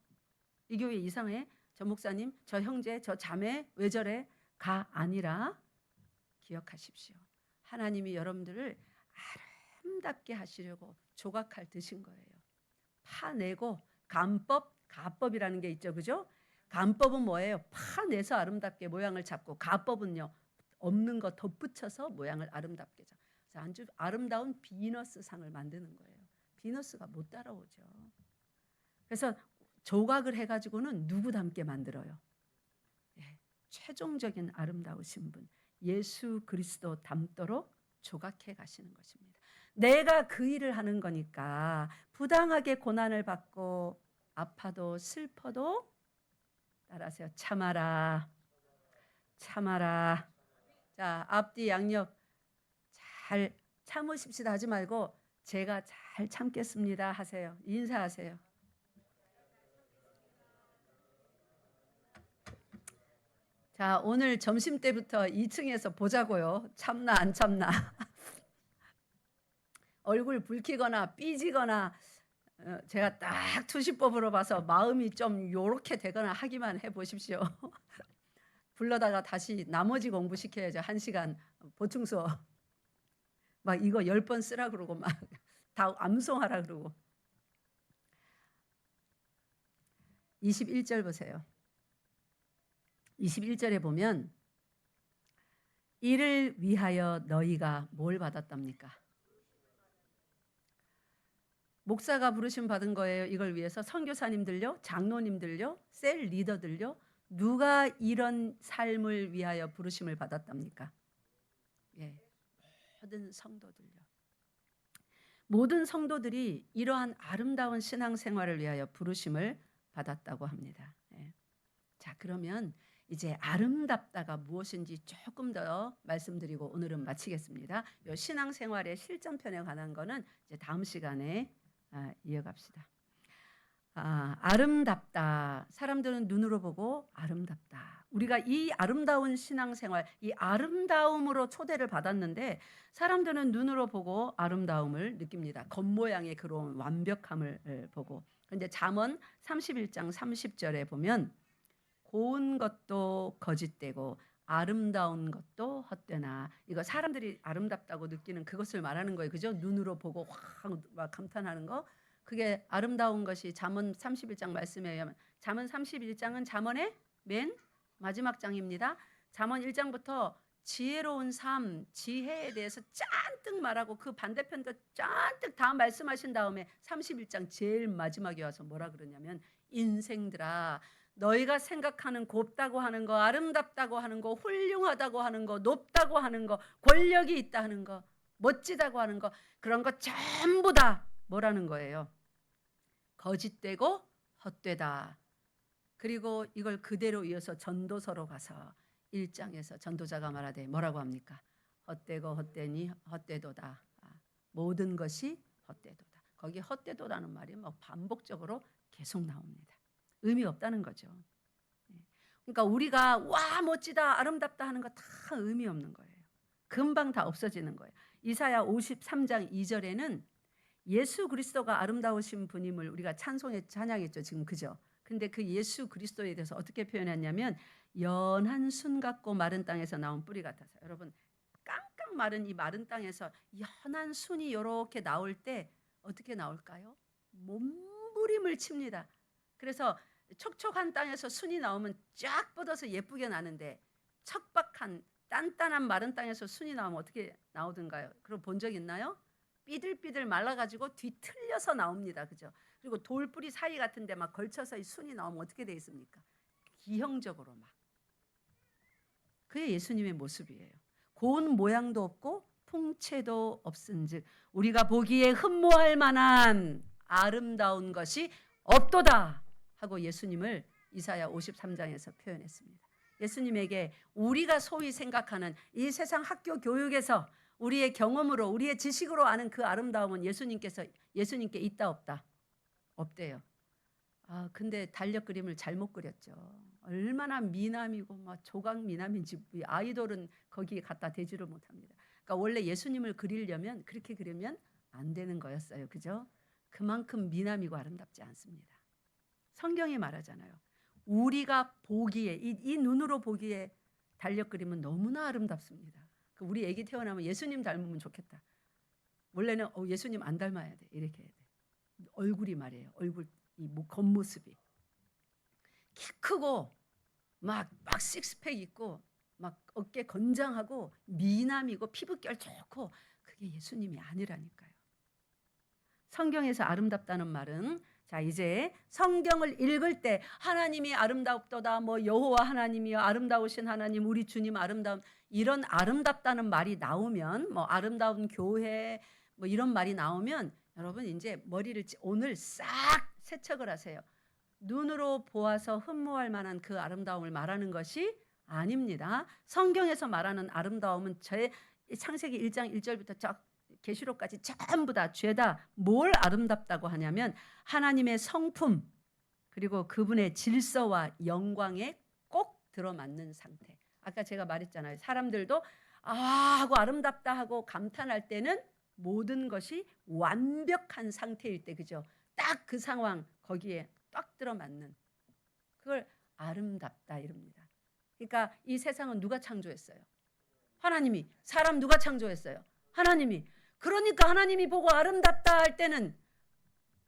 이 교회 이상해? 저 목사님, 저 형제, 저 자매 왜 저래? 가 아니라 기억하십시오. 하나님이 여러분들을 아름답게 하시려고 조각칼 드신 거예요. 파내고 가법이라는 게 있죠. 그죠? 간법은 뭐예요? 파내서 아름답게 모양을 잡고 가법은요. 없는 거 덧붙여서 모양을 아름답게 잡고 아주 아름다운 비너스 상을 만드는 거예요. 비너스가 못 따라오죠. 그래서 조각을 해가지고는 누구 닮게 만들어요? 최종적인 아름다우신 분 예수 그리스도 닮도록 조각해 가시는 것입니다. 내가 그 일을 하는 거니까 부당하게 고난을 받고 아파도 슬퍼도 따라하세요. 참아라. 참아라. 자, 앞뒤 양옆 잘 참으십시다 하지 말고 제가 잘 참겠습니다 하세요. 인사하세요. 자, 오늘 점심때부터 2층에서 보자고요. 참나 안 참나. 얼굴 붉히거나 삐지거나 제가 딱 투시법으로 봐서 마음이 좀 요렇게 되거나 하기만 해보십시오. 불러다가 다시 나머지 공부시켜야죠. 1시간 보충 수업. 막 이거 10번 쓰라 그러고 막 다 암송하라 그러고. 21절 보세요. 21절에 보면 이를 위하여 너희가 뭘 받았답니까? 목사가 부르심 받은 거예요. 이걸 위해서 선교사님들요, 장로님들요, 셀 리더들요. 누가 이런 삶을 위하여 부르심을 받았답니까? 예, 모든 성도들요. 모든 성도들이 이러한 아름다운 신앙생활을 위하여 부르심을 받았다고 합니다. 예. 자, 그러면 이제 아름답다가 무엇인지 조금 더 말씀드리고 오늘은 마치겠습니다. 이 신앙생활의 실전편에 관한 거는 이제 다음 시간에 이어갑시다. 아름답다. 사람들은 눈으로 보고 아름답다. 우리가 이 아름다운 신앙생활, 이 아름다움으로 초대를 받았는데 사람들은 눈으로 보고 아름다움을 느낍니다. 겉모양의 그런 완벽함을 보고. 그런데 잠언 31장 30절에 보면 고운 것도 거짓되고 아름다운 것도 헛되나. 이거 사람들이 아름답다고 느끼는 그것을 말하는 거예요. 그죠? 눈으로 보고 확 막 감탄하는 거. 그게 아름다운 것이 잠언 31장 말씀에 의하면 잠언 31장은 잠언의 맨 마지막 장입니다. 잠언 1장부터 지혜로운 삶, 지혜에 대해서 잔뜩 말하고 그 반대편도 잔뜩 다 말씀하신 다음에 31장 제일 마지막에 와서 뭐라 그러냐면 인생들아 너희가 생각하는 곱다고 하는 거, 아름답다고 하는 거, 훌륭하다고 하는 거, 높다고 하는 거, 권력이 있다 하는 거, 멋지다고 하는 거 그런 거 전부 다 뭐라는 거예요? 거짓되고 헛되다. 그리고 이걸 그대로 이어서 전도서로 가서 1장에서 전도자가 말하되 뭐라고 합니까? 헛되고 헛되니 헛되도다. 모든 것이 헛되도다. 거기 헛되도라는 말이 뭐 반복적으로 계속 나옵니다. 의미 없다는 거죠. 그러니까 우리가 와 멋지다 아름답다 하는 거 다 의미 없는 거예요. 금방 다 없어지는 거예요. 이사야 53장 2절에는 예수 그리스도가 아름다우신 분임을 우리가 찬양했죠. 지금 그죠? 근데 그 예수 그리스도에 대해서 어떻게 표현했냐면 연한 순 같고 마른 땅에서 나온 뿌리 같아서. 여러분 깡깡 마른 이 마른 땅에서 연한 순이 이렇게 나올 때 어떻게 나올까요? 몸부림을 칩니다. 그래서 촉촉한 땅에서 순이 나오면 쫙 뻗어서 예쁘게 나는데 척박한 단단한 마른 땅에서 순이 나오면 어떻게 나오던가요? 그럼 본 적 있나요? 삐들삐들 말라가지고 뒤틀려서 나옵니다. 그죠? 그리고 돌뿌리 사이 같은데 막 걸쳐서 이 순이 나오면 어떻게 돼 있습니까? 기형적으로 막. 그게 예수님의 모습이에요. 고운 모양도 없고 풍채도 없은즉 우리가 보기에 흠모할 만한 아름다운 것이 없도다 하고 예수님을 이사야 53장에서 표현했습니다. 예수님에게 우리가 소위 생각하는 이 세상 학교 교육에서 우리의 경험으로 우리의 지식으로 아는 그 아름다움은 예수님께 있다 없다? 없대요. 근데 달력 그림을 잘못 그렸죠. 얼마나 미남이고 막 조각 미남인지 아이돌은 거기에 갖다 대지를 못합니다. 그러니까 원래 예수님을 그리려면 그렇게 그리면 안 되는 거였어요. 그죠? 그만큼 미남이고 아름답지 않습니다. 성경이 말하잖아요. 우리가 보기에 이 눈으로 보기에 달력 그림은 너무나 아름답습니다. 우리 애기 태어나면 예수님 닮으면 좋겠다. 원래는 예수님 안 닮아야 돼. 이렇게 해야 돼. 얼굴이 말이에요. 얼굴 이 겉모습이 키 크고 막 식스팩 있고 막 어깨 건장하고 미남이고 피부결 좋고 그게 예수님이 아니라니까요. 성경에서 아름답다는 말은 자, 이제 성경을 읽을 때 하나님이 아름답도다, 뭐 여호와 하나님이여 아름다우신 하나님, 우리 주님 아름다움, 이런 아름답다는 말이 나오면, 뭐 아름다운 교회 뭐 이런 말이 나오면 여러분 이제 머리를 오늘 싹 세척을 하세요. 눈으로 보아서 흠모할 만한 그 아름다움을 말하는 것이 아닙니다. 성경에서 말하는 아름다움은 제 창세기 1장 1절부터 쫙 계시록까지 전부 다 죄다 뭘 아름답다고 하냐면 하나님의 성품, 그리고 그분의 질서와 영광에 꼭 들어맞는 상태. 아까 제가 말했잖아요. 사람들도 하고 아름답다 하고 감탄할 때는 모든 것이 완벽한 상태일 때, 그죠? 딱 그 상황 거기에 딱 들어맞는, 그걸 아름답다 이럽니다. 그러니까 이 세상은 누가 창조했어요? 하나님이. 사람 누가 창조했어요? 하나님이. 그러니까 하나님이 보고 아름답다 할 때는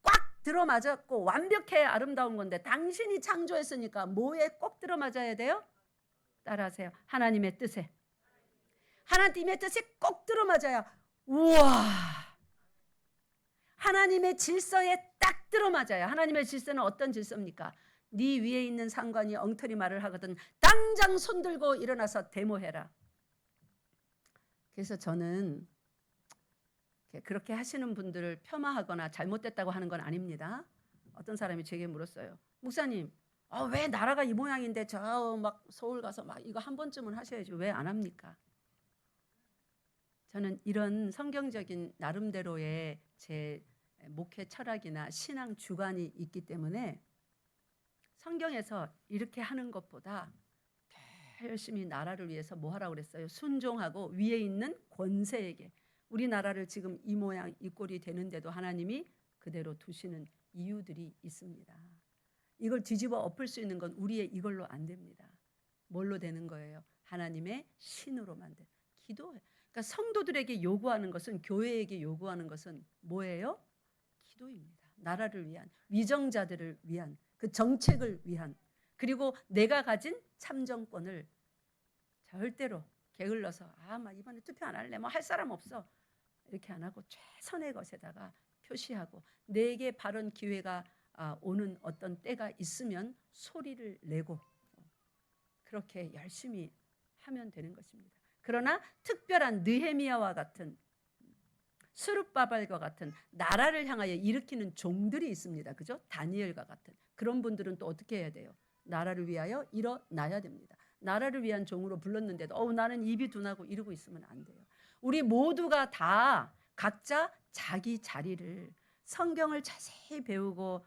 꽉 들어맞았고 완벽해야 아름다운 건데, 당신이 창조했으니까 뭐에 꼭 들어맞아야 돼요? 따라하세요. 하나님의 뜻에. 하나님의 뜻에 꼭 들어맞아야, 우와, 하나님의 질서에 딱 들어맞아야. 하나님의 질서는 어떤 질서입니까? 네 위에 있는 상관이 엉터리 말을 하거든 당장 손들고 일어나서 데모해라. 그래서 저는 그렇게 하시는 분들을 폄하하거나 잘못됐다고 하는 건 아닙니다. 어떤 사람이 제게 물었어요. 목사님, 왜 나라가 이 모양인데 저 막 서울 가서 막 이거 한 번쯤은 하셔야지 왜 안 합니까? 저는 이런 성경적인 나름대로의 제 목회 철학이나 신앙 주관이 있기 때문에 성경에서 이렇게 하는 것보다 더 열심히 나라를 위해서 뭐 하라고 그랬어요? 순종하고 위에 있는 권세에게. 우리나라를 지금 이 모양 이 꼴이 되는데도 하나님이 그대로 두시는 이유들이 있습니다. 이걸 뒤집어 엎을 수 있는 건 우리의 이걸로 안 됩니다. 뭘로 되는 거예요? 하나님의 신으로 만든 기도. 그러니까 성도들에게 요구하는 것은, 교회에게 요구하는 것은 뭐예요? 기도입니다. 나라를 위한, 위정자들을 위한, 그 정책을 위한, 그리고 내가 가진 참정권을 절대로 게을러서 막 이번에 투표 안 할래, 뭐 할 사람 없어, 이렇게 안 하고 최선의 것에다가 표시하고, 내게 바른 기회가 오는 어떤 때가 있으면 소리를 내고 그렇게 열심히 하면 되는 것입니다. 그러나 특별한 느헤미야와 같은, 스룹바벨과 같은 나라를 향하여 일으키는 종들이 있습니다. 그죠? 다니엘과 같은 그런 분들은 또 어떻게 해야 돼요? 나라를 위하여 일어나야 됩니다. 나라를 위한 종으로 불렀는데도 나는 입이 둔하고 이러고 있으면 안 돼요. 우리 모두가 다 각자 자기 자리를 성경을 자세히 배우고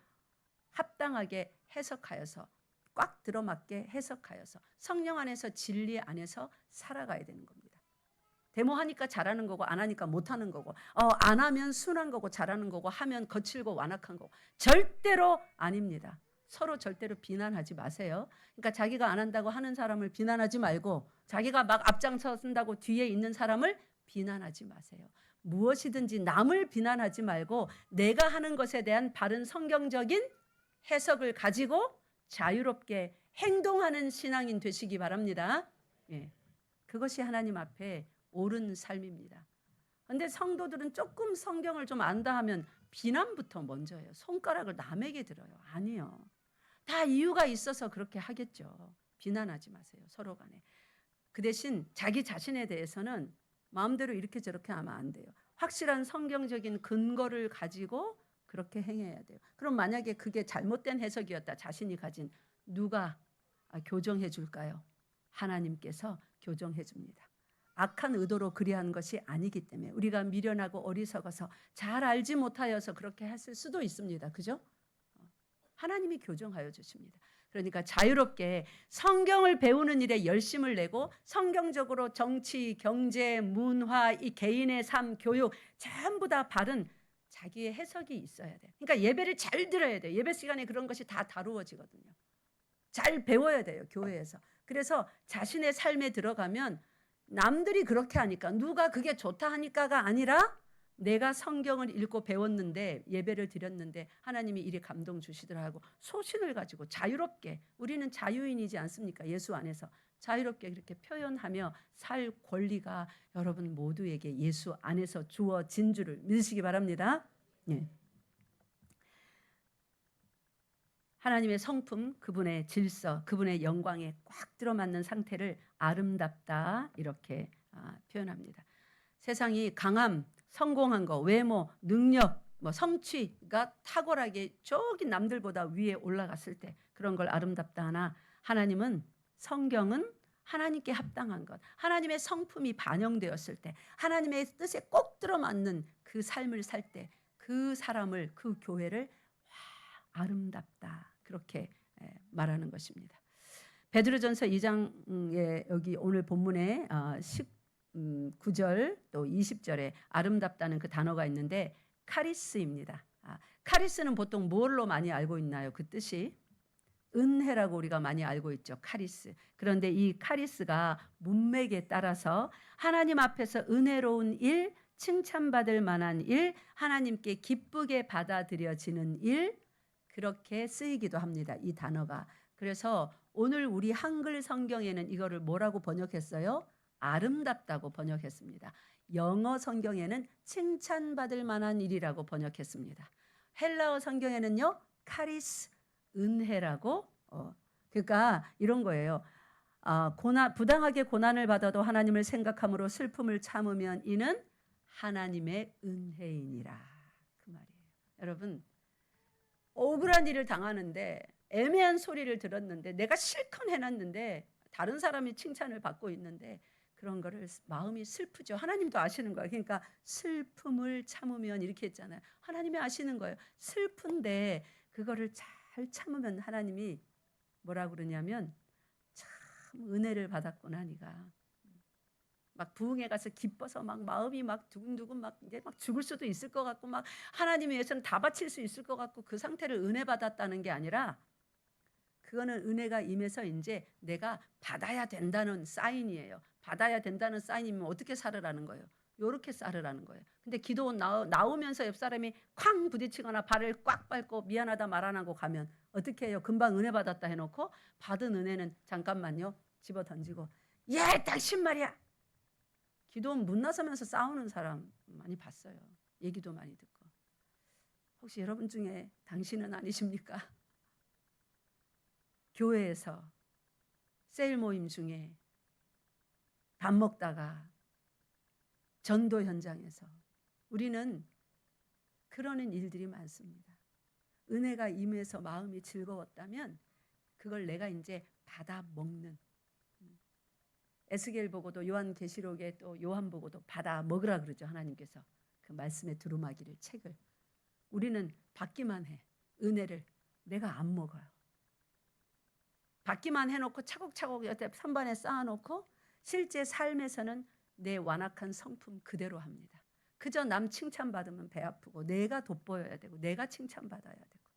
합당하게 해석하여서, 꽉 들어맞게 해석하여서 성령 안에서, 진리 안에서 살아가야 되는 겁니다. 데모하니까 잘하는 거고 안 하니까 못하는 거고, 안 하면 순한 거고 잘하는 거고, 하면 거칠고 완악한 거고, 절대로 아닙니다. 서로 절대로 비난하지 마세요. 그러니까 자기가 안 한다고 하는 사람을 비난하지 말고, 자기가 막 앞장서선다고 뒤에 있는 사람을 비난하지 마세요. 무엇이든지 남을 비난하지 말고 내가 하는 것에 대한 바른 성경적인 해석을 가지고 자유롭게 행동하는 신앙인 되시기 바랍니다. 예. 그것이 하나님 앞에 옳은 삶입니다. 그런데 성도들은 조금 성경을 좀 안다 하면 비난부터 먼저 해요. 손가락을 남에게 들어요. 아니요. 다 이유가 있어서 그렇게 하겠죠. 비난하지 마세요. 서로 간에. 그 대신 자기 자신에 대해서는 마음대로 이렇게 저렇게 하면 안 돼요. 확실한 성경적인 근거를 가지고 그렇게 행해야 돼요. 그럼 만약에 그게 잘못된 해석이었다, 자신이 가진, 누가 교정해 줄까요? 하나님께서 교정해 줍니다. 악한 의도로 그리한 것이 아니기 때문에. 우리가 미련하고 어리석어서 잘 알지 못하여서 그렇게 했을 수도 있습니다. 그죠? 하나님이 교정하여 주십니다. 그러니까 자유롭게 성경을 배우는 일에 열심을 내고, 성경적으로 정치, 경제, 문화, 이 개인의 삶, 교육 전부 다 바른 자기의 해석이 있어야 돼요. 그러니까 예배를 잘 들어야 돼요. 예배 시간에 그런 것이 다 다루어지거든요. 잘 배워야 돼요, 교회에서. 그래서 자신의 삶에 들어가면 남들이 그렇게 하니까, 누가 그게 좋다 하니까가 아니라, 내가 성경을 읽고 배웠는데, 예배를 드렸는데 하나님이 이리 감동 주시더라고, 소신을 가지고 자유롭게, 우리는 자유인이지 않습니까? 예수 안에서 자유롭게 이렇게 표현하며 살 권리가 여러분 모두에게 예수 안에서 주어진 줄을 믿으시기 바랍니다. 예. 하나님의 성품, 그분의 질서, 그분의 영광에 꽉 들어맞는 상태를 아름답다 이렇게 표현합니다. 세상이 강함, 성공한 거, 외모, 능력, 뭐 성취가 탁월하게 저기 남들보다 위에 올라갔을 때 그런 걸 아름답다 하나, 하나님은 성경은 하나님께 합당한 것, 하나님의 성품이 반영되었을 때, 하나님의 뜻에 꼭 들어맞는 그 삶을 살 때 그 사람을, 그 교회를 아름답다 그렇게 말하는 것입니다. 베드로전서 2장에 여기 오늘 본문에 19절 또 20절에 아름답다는 그 단어가 있는데 카리스입니다. 카리스는 보통 뭘로 많이 알고 있나요? 그 뜻이 은혜라고 우리가 많이 알고 있죠. 카리스. 그런데 이 카리스가 문맥에 따라서 하나님 앞에서 은혜로운 일, 칭찬받을 만한 일, 하나님께 기쁘게 받아들여지는 일, 그렇게 쓰이기도 합니다. 이 단어가. 그래서 오늘 우리 한글 성경에는 이거를 뭐라고 번역했어요? 아름답다고 번역했습니다. 영어 성경에는 칭찬받을 만한 일이라고 번역했습니다. 헬라어 성경에는요, 카리스, 은혜라고. 그러니까 이런 거예요. 부당하게 고난을 받아도 하나님을 생각함으로 슬픔을 참으면 이는 하나님의 은혜이니라. 그 말이에요. 여러분, 억울한 일을 당하는데 애매한 소리를 들었는데 내가 실컷 해놨는데 다른 사람이 칭찬을 받고 있는데 그런 거를 마음이 슬프죠. 하나님도 아시는 거예요. 그러니까 슬픔을 참으면 이렇게 했잖아요. 하나님이 아시는 거예요. 슬픈데 그거를 잘 참으면 하나님이 뭐라 그러냐면 참 은혜를 받았구나 네가. 막 부흥회 가서 기뻐서 막 마음이 막 두근두근 막 이제 막 죽을 수도 있을 것 같고 막 하나님 위해서는 다 바칠 수 있을 것 같고 그 상태를 은혜 받았다는 게 아니라 그거는 은혜가 임해서 이제 내가 받아야 된다는 사인이에요. 받아야 된다는 사인이면 어떻게 살으라는 거예요? 요렇게 살으라는 거예요. 근데 기도원 나오면서 옆 사람이 쾅 부딪히거나 발을 꽉 밟고 미안하다 말 안 하고 가면 어떻게 해요? 금방 은혜 받았다 해놓고 받은 은혜는 잠깐만요 집어 던지고 예 당신 말이야. 기도원 문 나서면서 싸우는 사람 많이 봤어요. 얘기도 많이 듣고. 혹시 여러분 중에 당신은 아니십니까? 교회에서 세일 모임 중에 밥 먹다가 전도 현장에서 우리는 그러는 일들이 많습니다. 은혜가 임해서 마음이 즐거웠다면 그걸 내가 이제 받아 먹는, 에스겔 보고도 요한계시록에 또 요한 보고도 받아 먹으라 그러죠. 하나님께서 그 말씀의 두루마기를, 책을. 우리는 받기만 해. 은혜를 내가 안 먹어요. 받기만 해놓고 차곡차곡 옆에 선반에 쌓아놓고 실제 삶에서는 내 완악한 성품 그대로 합니다. 그저 남 칭찬받으면 배 아프고 내가 돋보여야 되고 내가 칭찬받아야 되고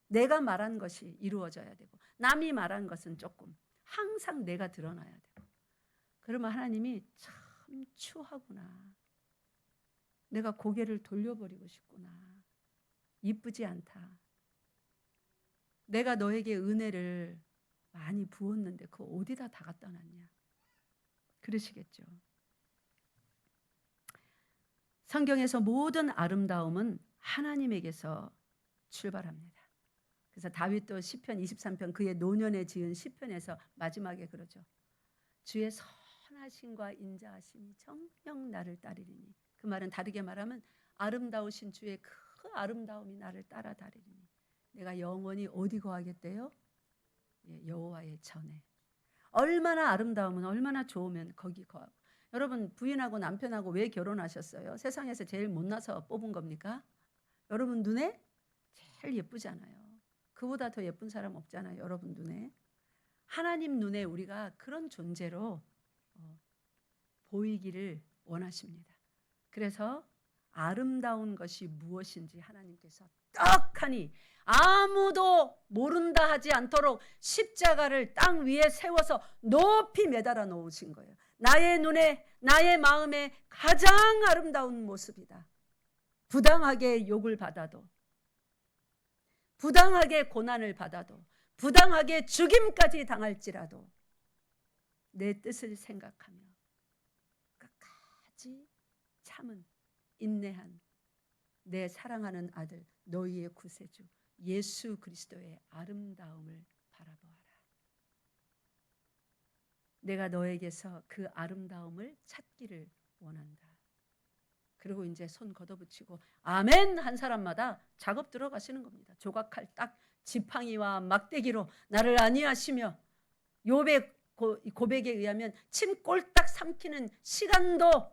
내가 말한 것이 이루어져야 되고 남이 말한 것은 조금 항상 내가 드러나야 되고 그러면 하나님이 참 추하구나. 내가 고개를 돌려버리고 싶구나. 이쁘지 않다. 내가 너에게 은혜를 많이 부었는데 그거 어디다 다 갖다 놨냐. 그러시겠죠. 성경에서 모든 아름다움은 하나님에게서 출발합니다. 그래서 다윗도 시편 23편 그의 노년에 지은 시편에서 마지막에 그러죠. 주의 선하심과 인자하심이 정녕 나를 따르리니. 그 말은 다르게 말하면 아름다우신 주의 그 아름다움이 나를 따라다니리니. 내가 영원히 어디 거하겠대요? 여호와의 전에. 얼마나 아름다우면 얼마나 좋으면 거기 거하고. 여러분 부인하고 남편하고 왜 결혼하셨어요? 세상에서 제일 못나서 뽑은 겁니까? 여러분 눈에 제일 예쁘잖아요. 그보다 더 예쁜 사람 없잖아요. 여러분 눈에. 하나님 눈에 우리가 그런 존재로 보이기를 원하십니다. 그래서 아름다운 것이 무엇인지 하나님께서 떡하니 아무도 모른다 하지 않도록 십자가를 땅 위에 세워서 높이 매달아 놓으신 거예요. 나의 눈에 나의 마음에 가장 아름다운 모습이다. 부당하게 욕을 받아도 부당하게 고난을 받아도 부당하게 죽임까지 당할지라도 내 뜻을 생각하며 끝까지 참은 인내한 내 사랑하는 아들 너희의 구세주 예수 그리스도의 아름다움을 바라보아라. 내가 너에게서 그 아름다움을 찾기를 원한다. 그리고 이제 손 걷어붙이고 아멘 한 사람마다 작업 들어가시는 겁니다. 조각할 딱 지팡이와 막대기로 나를 안위하시며 욥의 고백에 의하면 침 꼴딱 삼키는 시간도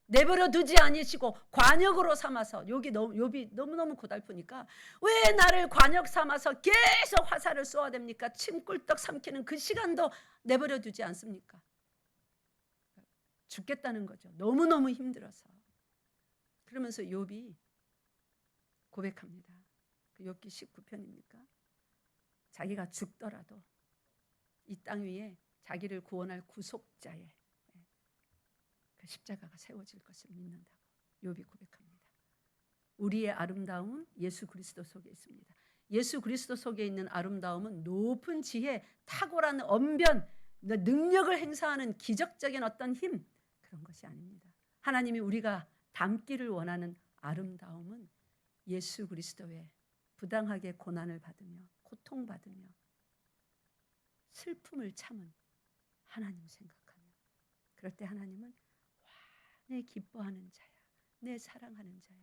내버려 두지 아니시고 관역으로 삼아서 욥이 너무너무 고달프니까 왜 나를 관역 삼아서 계속 화살을 쏘아댑니까? 침 꼴딱 삼키는 그 시간도 내버려 두지 않습니까? 죽겠다는 거죠. 너무너무 힘들어서. 그러면서 욥이 고백합니다. 그 욥기 19편입니까? 자기가 죽더라도 이 땅 위에 자기를 구원할 구속자의 그 십자가가 세워질 것을 믿는다고 욥이 고백합니다. 우리의 아름다움은 예수 그리스도 속에 있습니다. 예수 그리스도 속에 있는 아름다움은 높은 지혜, 탁월한 언변, 능력을 행사하는 기적적인 어떤 힘, 그런 것이 아닙니다. 하나님이 우리가 담기를 원하는 아름다움은 예수 그리스도의 부당하게 고난을 받으며 고통받으며 슬픔을 참은 하나님 생각하며, 그럴 때 하나님은 와, 내 기뻐하는 자야, 내 사랑하는 자야,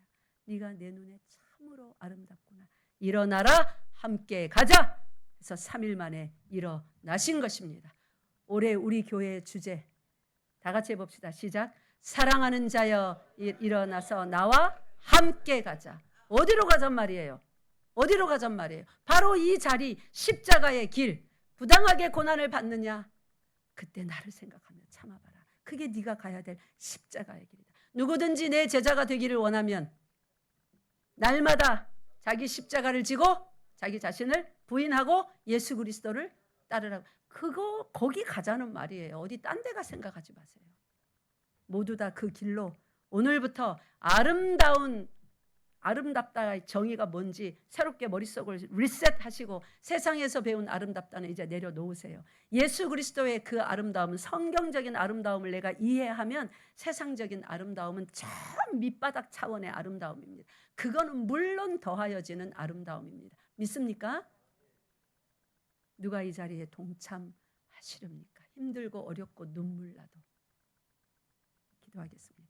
네가 내 눈에 참으로 아름답구나, 일어나라 함께 가자. 그래서 3일 만에 일어나신 것입니다. 올해 우리 교회의 주제 다 같이 해봅시다. 시작. 사랑하는 자여 일어나서 나와 함께 가자. 어디로 가잔 말이에요? 어디로 가잔 말이에요? 바로 이 자리, 십자가의 길. 부당하게 고난을 받느냐? 그때 나를 생각하며 참아봐라. 그게 네가 가야 될 십자가의 길이다. 누구든지 내 제자가 되기를 원하면 날마다 자기 십자가를 지고 자기 자신을 부인하고 예수 그리스도를 따르라고. 그거 거기 가자는 말이에요. 어디 딴 데가 생각하지 마세요. 모두 다 그 길로 오늘부터 아름답다의 정의가 뭔지 새롭게 머릿속을 리셋하시고 세상에서 배운 아름답다는 이제 내려놓으세요. 예수 그리스도의 그 아름다움은, 성경적인 아름다움을 내가 이해하면 세상적인 아름다움은 저 밑바닥 차원의 아름다움입니다. 그거는 물론 더하여지는 아름다움입니다. 믿습니까? 누가 이 자리에 동참하시렵니까? 힘들고 어렵고 눈물 나도. 기도하겠습니다.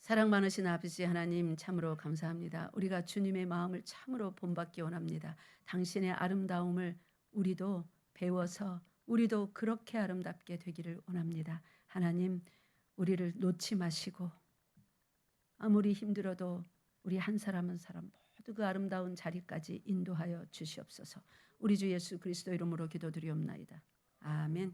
사랑 많으신 아버지 하나님, 참으로 감사합니다. 우리가 주님의 마음을 참으로 본받기 원합니다. 당신의 아름다움을 우리도 배워서 우리도 그렇게 아름답게 되기를 원합니다. 하나님, 우리를 놓지 마시고 아무리 힘들어도 우리 한 사람 한 사람 모두 그 아름다운 자리까지 인도하여 주시옵소서. 우리 주 예수 그리스도 이름으로 기도드리옵나이다. 아멘.